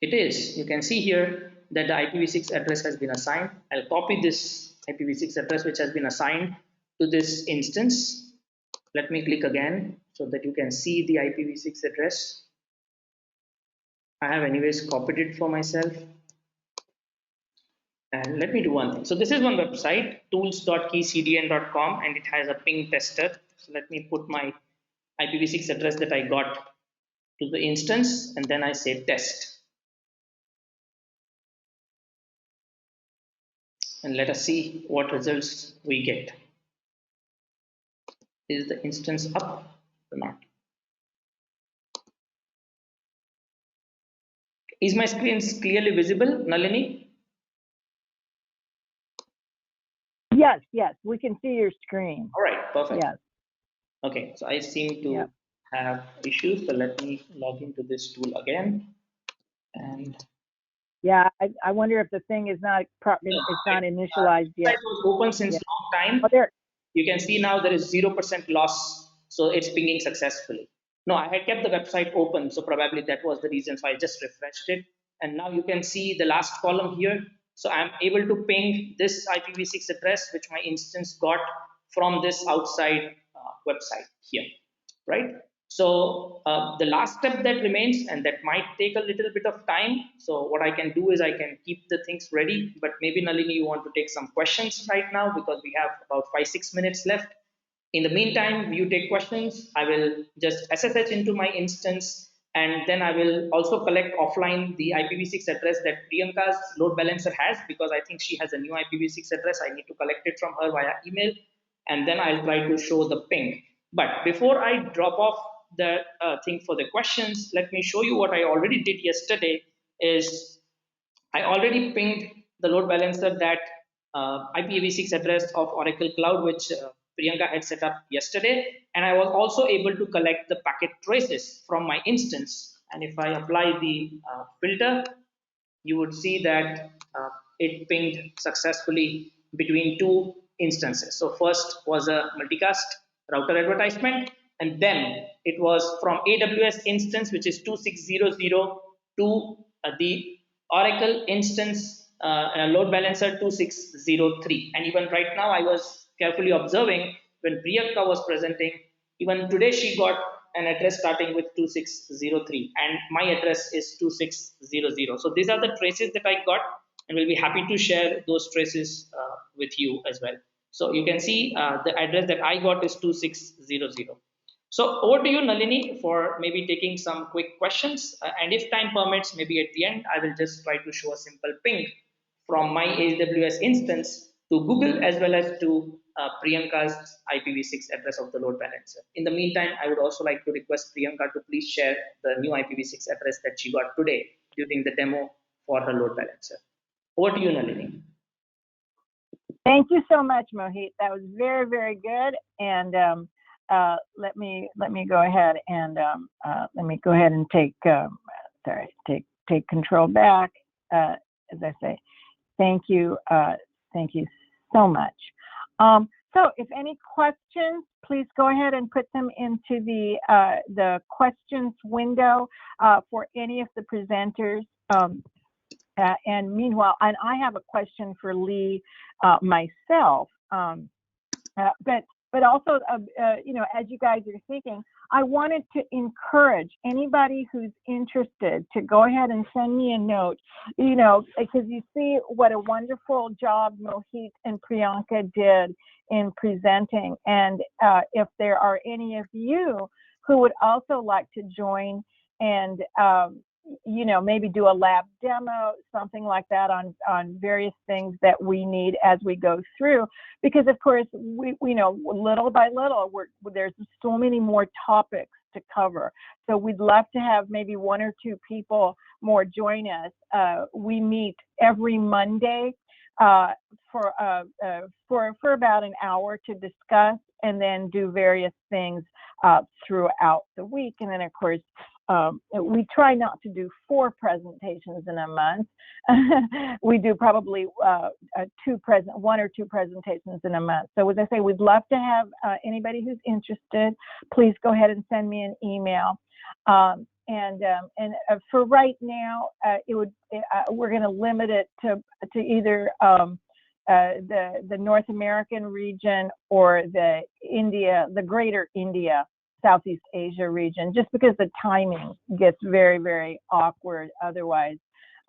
It is. You can see here that the IPv6 address has been assigned. I'll copy this IPv6 address which has been assigned to this instance. Let me click again so that you can see the IPv6 address. I have anyways copied it for myself. And let me do one thing. So this is one website, tools.keycdn.com, and it has a ping tester. So let me put my IPv6 address that I got to the instance, and then I say test. And let us see what results we get. Is the instance up or not? Is my screen clearly visible, Nalini? Yes, yes, we can see your screen. All right, perfect. Yes. Okay, so I seem to have issues, so let me log into this tool again. And yeah, I wonder if the thing is not it's not initialized yet. It was open since long time. Oh, there. You can see now there is 0% loss, so it's pinging successfully. No, I had kept the website open, so probably that was the reason. So I just refreshed it, and now you can see the last column here. So I'm able to ping this IPv6 address, which my instance got from this outside website here, right? So the last step that remains, and that might take a little bit of time. So what I can do is I can keep the things ready, but maybe Nalini, you want to take some questions right now because we have about 5-6 minutes left. In the meantime, you take questions. I will just SSH into my instance, and then I will also collect offline the IPv6 address that Priyanka's load balancer has, because I think she has a new IPv6 address. I need to collect it from her via email, and then I'll try to show the ping. But before I drop off the thing for the questions, let me show you what I already did yesterday. Is I already pinged the load balancer that IPv6 address of Oracle Cloud, which Priyanka had set up yesterday, and I was also able to collect the packet traces from my instance. And if I apply the filter, you would see that it pinged successfully between 2 instances. So first was a multicast router advertisement, and then it was from AWS instance, which is 2600, to the Oracle instance load balancer 2603. And even right now, I was carefully observing when Priyanka was presenting, even today she got an address starting with 2603, and my address is 2600. So these are the traces that I got, and we'll be happy to share those traces with you as well. So you can see the address that I got is 2600. So over to you, Nalini, for maybe taking some quick questions. And if time permits, maybe at the end, I will just try to show a simple ping from my AWS instance to Google as well as to Priyanka's IPv6 address of the load balancer. In the meantime, I would also like to request Priyanka to please share the new IPv6 address that she got today during the demo for her load balancer. Over to you, Nalini. Thank you so much, Mohit. That was very, very good. And let me go ahead and take take control back. As I say, thank you so much. So if any questions, please go ahead and put them into the questions window for any of the presenters. And meanwhile, and I have a question for Lee myself, but also, you know, as you guys are thinking, I wanted to encourage anybody who's interested to go ahead and send me a note, you know, because you see what a wonderful job Mohit and Priyanka did in presenting. And if there are any of you who would also like to join and, you know, maybe do a lab demo, something like that on various things that we need as we go through, because of course we know little by little there's so many more topics to cover. So we'd love to have maybe 1 or 2 people more join us. We meet every Monday for about an hour to discuss and then do various things throughout the week. And then of course, we try not to do 4 presentations in a month. We do probably 1 or 2 presentations in a month. So as I say, we'd love to have anybody who's interested. Please go ahead and send me an email. And for right now, we're going to limit it to either the North American region or the greater India, Southeast Asia region, just because the timing gets very, very awkward otherwise,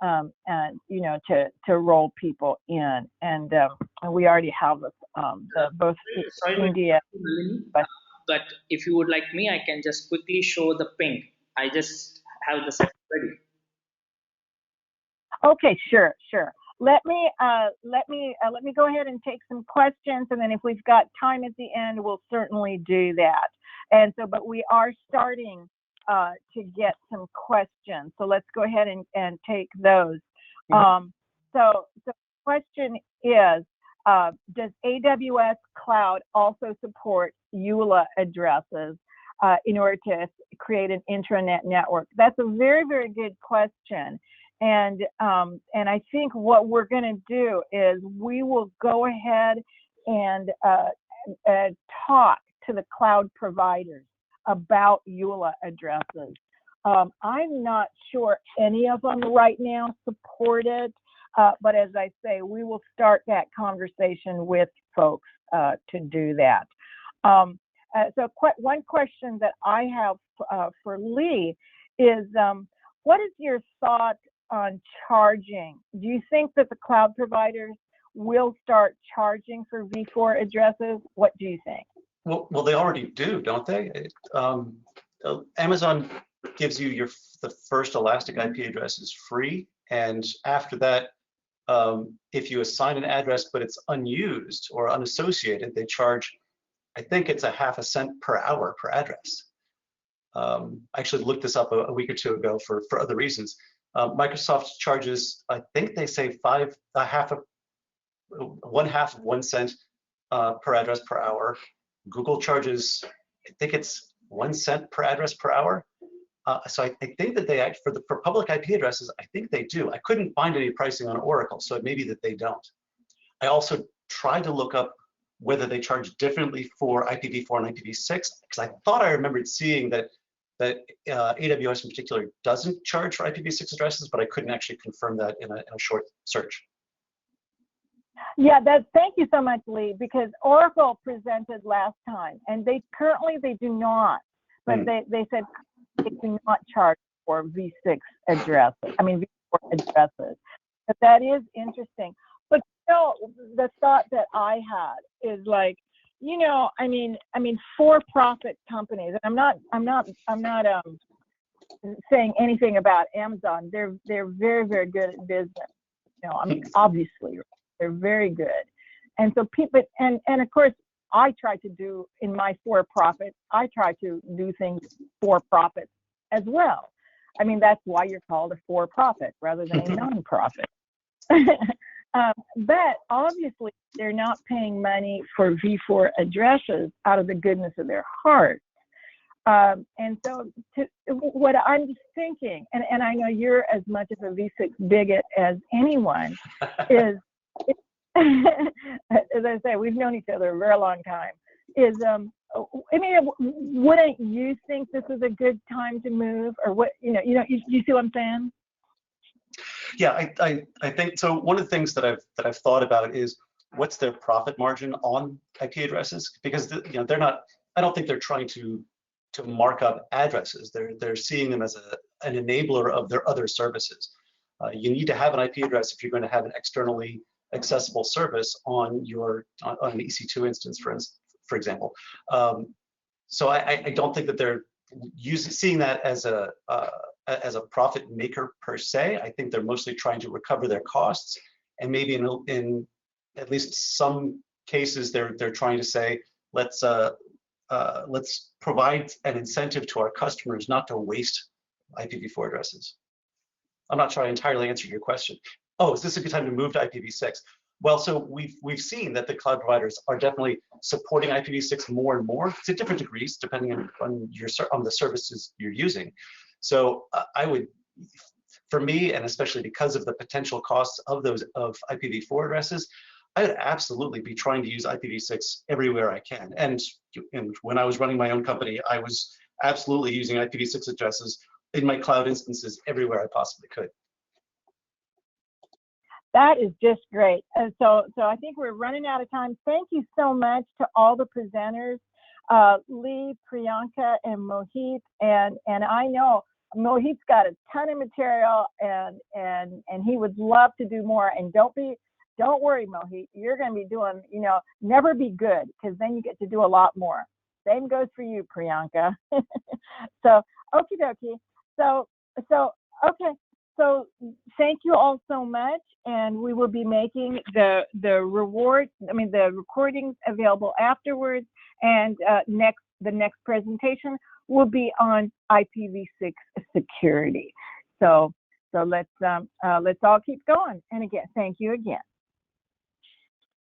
you know, to roll people in. And we already have both India. But if you would like me, I can just quickly show the ping. I just have the set ready. Okay, sure. Let me go ahead and take some questions, and then if we've got time at the end, we'll certainly do that. And so, but we are starting to get some questions. So let's go ahead and take those. So the question is, does AWS Cloud also support EULA addresses in order to create an intranet network? That's a very, very good question. And I think what we're going to do is we will go ahead and talk to the cloud providers about EULA addresses. I'm not sure any of them right now support it, but as I say, we will start that conversation with folks to do that. So one question that I have for Lee is, what is your thought on charging? Do you think that the cloud providers will start charging for v4 addresses? What do you think? Well, they already do, don't they? Amazon gives you the first elastic IP address is free, and after that, if you assign an address but it's unused or unassociated, they charge, I think it's ½ cent per hour per address. I actually looked this up a week or 2 ago for other reasons. Microsoft charges, I think they say 1/2 of 1 cent per address per hour. Google charges, I think it's 1 cent per address per hour. So I think that they act for public IP addresses, I think they do. I couldn't find any pricing on Oracle, so it may be that they don't. I also tried to look up whether they charge differently for IPv4 and IPv6, because I thought I remembered seeing that AWS in particular doesn't charge for IPv6 addresses, but I couldn't actually confirm that in a short search. Yeah, thank you so much, Lee, because Oracle presented last time, and they do not, but they said they do not charge for v6 addresses. I mean v4 addresses. But that is interesting. But know, the thought that I had is like, I mean, for-profit companies. And I'm not saying anything about Amazon. They're very, very good at business. I mean, obviously, they're very good. And so people, and of course, I try to do in my for-profit. I try to do things for profit as well. I mean, that's why you're called a for-profit rather than a non-profit. But obviously, they're not paying money for V4 addresses out of the goodness of their heart. And so what I'm just thinking, and I know you're as much of a V6 bigot as anyone, is, as I say, we've known each other a very long time, is, I mean, wouldn't you think this is a good time to move? Or what, you see what I'm saying? Yeah, I think so. One of the things that I've thought about is what's their profit margin on IP addresses, because they're not. I don't think they're trying to mark up addresses. They're seeing them as an enabler of their other services. You need to have an IP address if you're going to have an externally accessible service on an EC2 instance, for example. So I don't think that they're seeing that as a profit maker per se. I think they're mostly trying to recover their costs, and maybe in at least some cases they're trying to say, let's provide an incentive to our customers not to waste IPv4 addresses. I'm not sure I entirely answered your question. Oh, is this a good time to move to IPv6? Well, so we've seen that the cloud providers are definitely supporting IPv6 more and more, to different degrees, depending on the services you're using. So I would, for me, and especially because of the potential costs of IPv4 addresses, I would absolutely be trying to use IPv6 everywhere I can. And when I was running my own company, I was absolutely using IPv6 addresses in my cloud instances everywhere I possibly could. That is just great. So I think we're running out of time. Thank you so much to all the presenters, Lee, Priyanka, and Mohit. And I know Mohit's got a ton of material, and he would love to do more. And don't worry, Mohit, you're going to be doing, never be good, because then you get to do a lot more. Same goes for you, Priyanka. So, okie dokie. So, okay. So thank you all so much, and we will be making the recordings available afterwards, and the next presentation will be on IPv6 security. So let's all keep going. And again, thank you again.